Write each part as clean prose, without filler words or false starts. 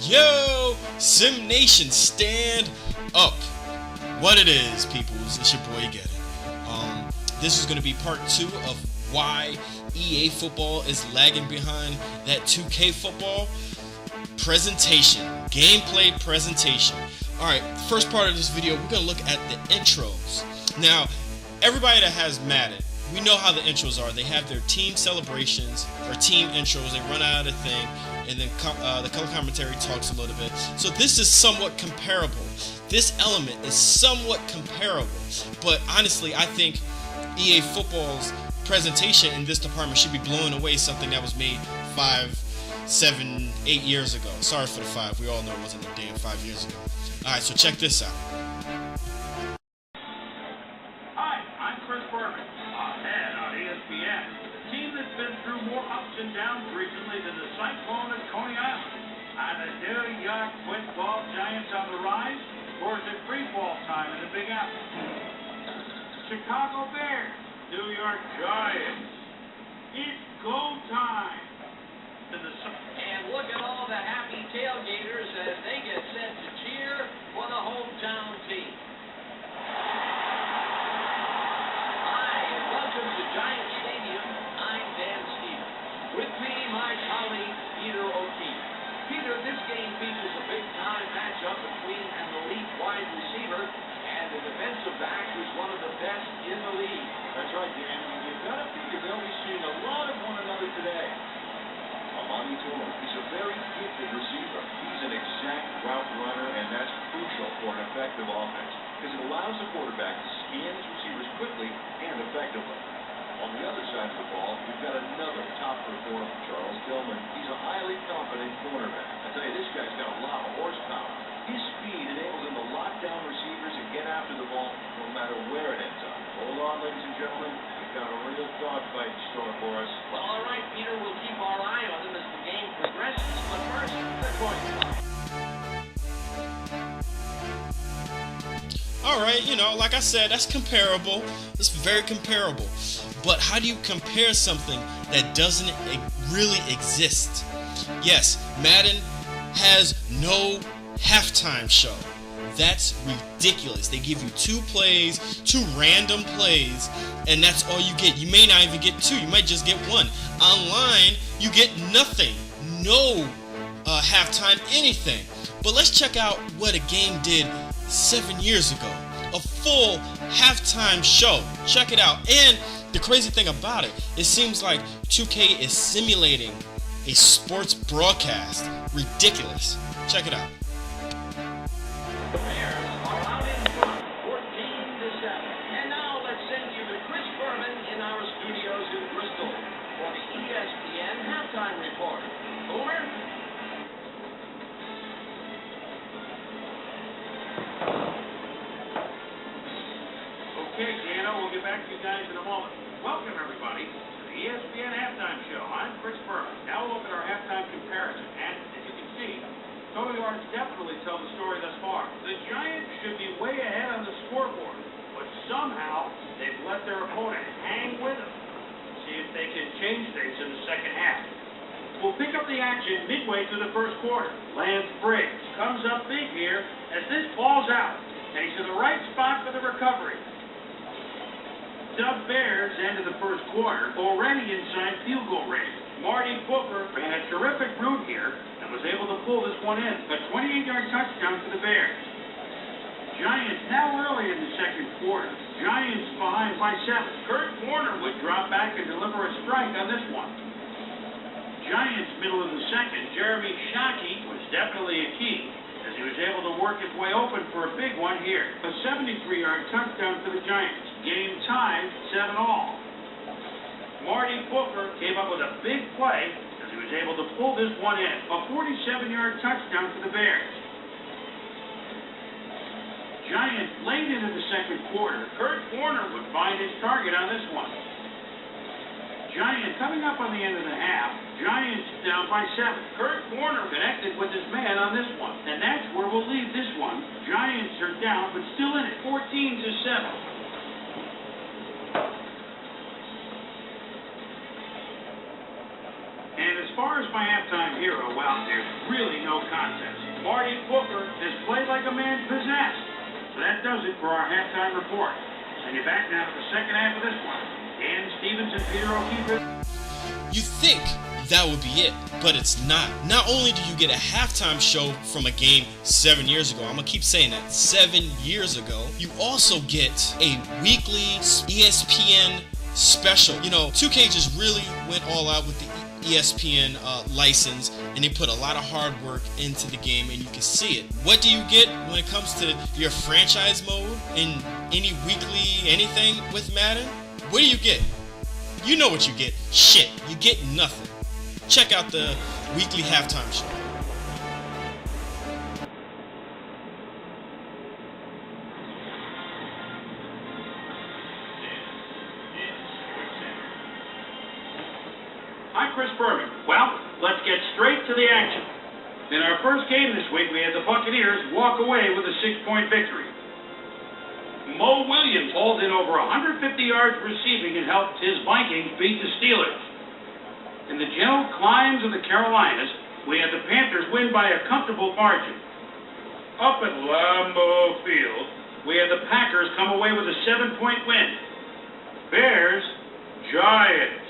Yo, Sim Nation, stand up. What it is, peoples, it's your boy Get It. This is going to be part 2 of why EA football is lagging behind that 2K football presentation, gameplay presentation. Alright, first part of this video, we're going to look at the intros. Now, everybody that has Madden, we know how the intros are. They have their team celebrations or team intros. They run out of the thing, and then the color commentary talks a little bit. So this is somewhat comparable. This element is somewhat comparable. But honestly, I think EA Football's presentation in this department should be blowing away something that was made 5, 7, 8 years ago. Sorry for the 5. We all know it wasn't a damn 5 years ago. Alright, so check this out. And downs recently than the cyclone at Coney Island. Are the New York football giants on the rise, or is it free fall time in the Big Apple? Chicago Bears, New York Giants. It's go time. And look at all the happy tailgaters as they get set to cheer for the hometown team. Hi, and welcome to Giant Stadium. I'm Dan Stevens. With me, my colleague, Peter O'Keefe. Peter, this game features a big-time matchup between an elite wide receiver and a defensive back who's one of the best in the league. That's right, Dan. You've got to figure they'll be seeing a lot of one another today. Amani Toomer, he's a very gifted receiver. He's an exact route runner, and that's crucial for an effective offense because it allows the quarterback to scan his receivers quickly and effectively. On the other side of the ball, we've got another top performer, Charles Tillman. He's a highly confident cornerback. I tell you, this guy's got a lot of horsepower. His speed enables him to lock down receivers and get after the ball no matter where it ends up. Hold on, ladies and gentlemen. We've got a real dogfight in store for us. Well, all right, Peter, we'll keep our eye on him as the game progresses. But first, the coin toss. Alright, you know, like I said, that's comparable. It's very comparable. But how do you compare something that doesn't really exist? Yes, Madden has no halftime show. That's ridiculous. They give you 2 plays, 2 random plays, and that's all you get. You may not even get 2. You might just get 1. Online, you get nothing. No halftime anything. But let's check out what a game did 7 years ago. A full halftime show. Check it out. And the crazy thing about it, it seems like 2K is simulating a sports broadcast. Ridiculous. Check it out. The Bears are out in front, 14-7. And now let's send you to Chris Berman in our studios in Bristol for the ESPN halftime report. Boomer? Okay, Jano, we'll get back to you guys in a moment. Welcome, everybody, to the ESPN halftime show. I'm Chris Berman. Now we'll look at our halftime comparison. And as you can see, Tony yards definitely tell the story thus far. The Giants should be way ahead on the scoreboard, but somehow they've let their opponent hang with them. See if they can change things in the second half. We'll pick up the action midway through the first quarter. Lance Briggs comes up big here as this ball's out. And he's in the right spot for the recovery. The Bears ended the first quarter already inside field goal range. Marty Booker ran a terrific route here and was able to pull this one in. A 28-yard touchdown for the Bears. Giants now early in the second quarter. Giants behind by 7. Kurt Warner would drop back and deliver a strike on this one. Giants middle of the second. Jeremy Shockey was definitely a key as he was able to work his way open for a big one here. A 73-yard touchdown for the Giants. Game time, 7-all. Marty Booker came up with a big play as he was able to pull this one in. A 47-yard touchdown for the Bears. Giants late into the second quarter. Kurt Warner would find his target on this one. Giants coming up on the end of the half. Giants down by 7. Kurt Warner connected with his man on this one. And that's where we'll leave this one. Giants are down, but still in it. 14-7. And as far as my halftime hero, well, there's really no contest. Marty Booker has played like a man possessed. So that does it for our halftime report. Send you back now to the second half of this one. Dan Stevens and Peter O'Keefe. You think that would be it, but it's not. Not only do you get a halftime show from a game 7 years ago, I'm gonna keep saying that, 7 years ago, you also get a weekly ESPN special. You know, 2K just really went all out with the ESPN license, and they put a lot of hard work into the game, and you can see it. What do you get when it comes to your franchise mode in any weekly anything with Madden? What do you get? You know what you get. Shit, you get nothing. Check out the weekly halftime show. Hi, Chris Berman. Well, let's get straight to the action. In our first game this week, we had the Buccaneers walk away with a 6-point victory. Mo Williams hauled in over 150 yards receiving and helped his Vikings beat the Steelers. In the gentle climes of the Carolinas, we had the Panthers win by a comfortable margin. Up at Lambeau Field, we had the Packers come away with a 7-point win. Bears, Giants.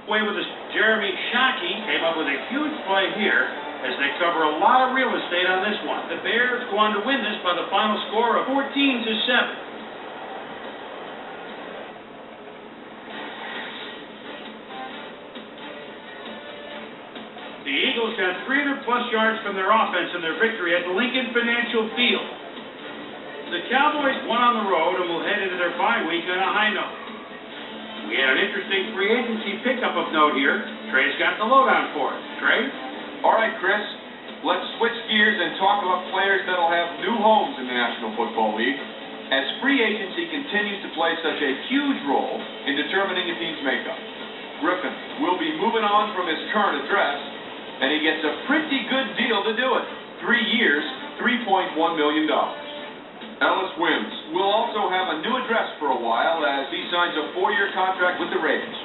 Away with this, Jeremy Shockey came up with a huge play here as they cover a lot of real estate on this one. The Bears go on to win this by the final score of 14-7. The Eagles got 300-plus yards from their offense in their victory at the Lincoln Financial Field. The Cowboys won on the road and will head into their bye week on a high note. We had an interesting free agency pickup of note here. Trey's got the lowdown for us. Trey? All right, Chris, let's switch gears and talk about players that'll have new homes in the National Football League, as free agency continues to play such a huge role in determining a team's makeup. Griffin will be moving on from his current address, and he gets a pretty good deal to do it. 3 years, $3.1 million. Ellis Wims will also have a new address for a while as he signs a 4-year contract with the Raiders.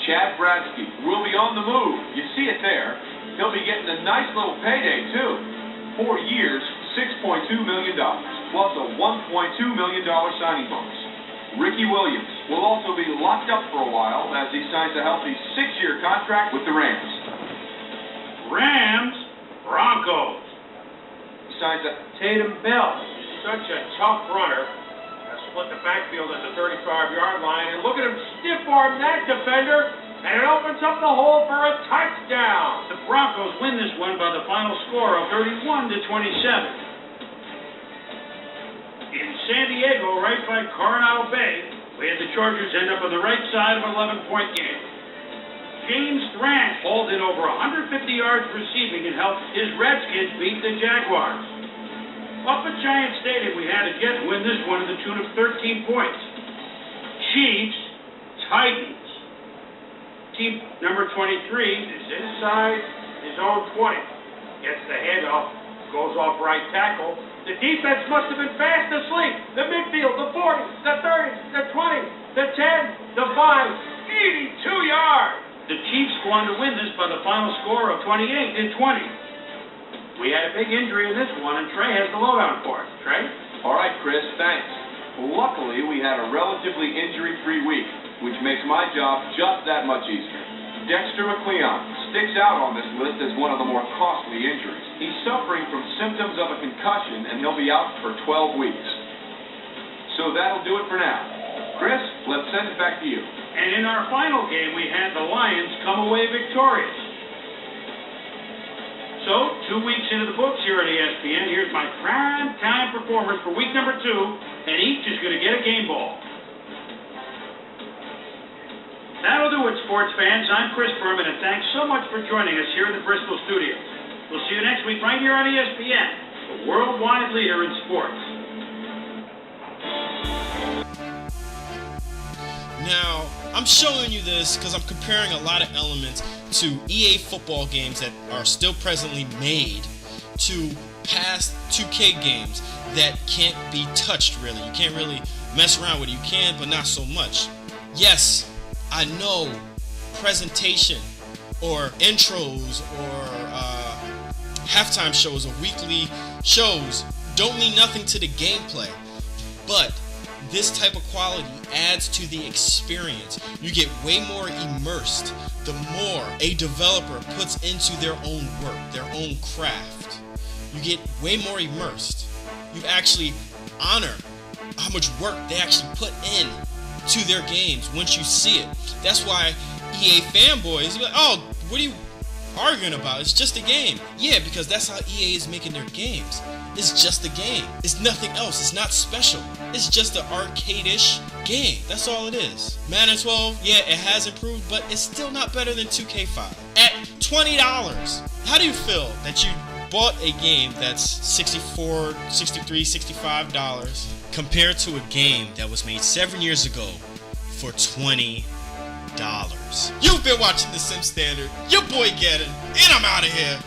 Chad Bradsky will be on the move. You see it there. He'll be getting a nice little payday, too. 4 years, $6.2 million, plus a $1.2 million signing bonus. Ricky Williams will also be locked up for a while as he signs a healthy 6-year contract with the Rams. Rams, Broncos. He signs a Tatum Bell, such a tough runner. Split the backfield at the 35-yard line, and look at him stiff-arm that defender, and it opens up the hole for a touchdown. The Broncos win this one by the final score of 31-27. In San Diego, right by Coronado Bay, we had the Chargers end up on the right side of an 11-point game. James Thrash hauled in over 150 yards receiving and helped his Redskins beat the Jaguars. Up at Giant Stadium, we had again win this one to the tune of 13 points. Chiefs, Titans. Team number 23 is inside his own 20. Gets the handoff, goes off right tackle. The defense must have been fast asleep. The midfield, the 40, the 30, the 20, the 10, the 5, 82 yards. The Chiefs go on to win this by the final score of 28-20. We had a big injury in this one, and Trey has the lowdown for us. Trey? All right, Chris, thanks. Luckily, we had a relatively injury-free week, which makes my job just that much easier. Dexter McCleon sticks out on this list as one of the more costly injuries. He's suffering from symptoms of a concussion, and he'll be out for 12 weeks. So that'll do it for now. Chris, let's send it back to you. And in our final game, we had the Lions come away victorious. So, 2 weeks into the books here at ESPN, here's my prime time performers for week number 2, and each is going to get a game ball. That'll do it, sports fans. I'm Chris Berman, and thanks so much for joining us here in the Bristol studio. We'll see you next week right here on ESPN, the worldwide leader in sports. Now, I'm showing you this because I'm comparing a lot of elements to EA football games that are still presently made to past 2K games that can't be touched really. You can't really mess around with it. You can, but not so much. Yes, I know presentation or intros or halftime shows or weekly shows don't mean nothing to the gameplay. But this type of quality adds to the experience. You get way more immersed the more a developer puts into their own work, their own craft. You get way more immersed. You actually honor how much work they actually put in to their games once you see it. That's why EA fanboys be like, oh, what are you arguing about? It's just a game. Yeah, because that's how EA is making their games. It's just a game. It's nothing else. It's not special. It's just an arcade-ish game. That's all it is. Madden 12, yeah, it has improved, but it's still not better than 2K5. At $20, how do you feel that you bought a game that's $64, $63, $65 compared to a game that was made 7 years ago for $20? You've been watching The Sim Standard. Your boy Gettin', and I'm out of here.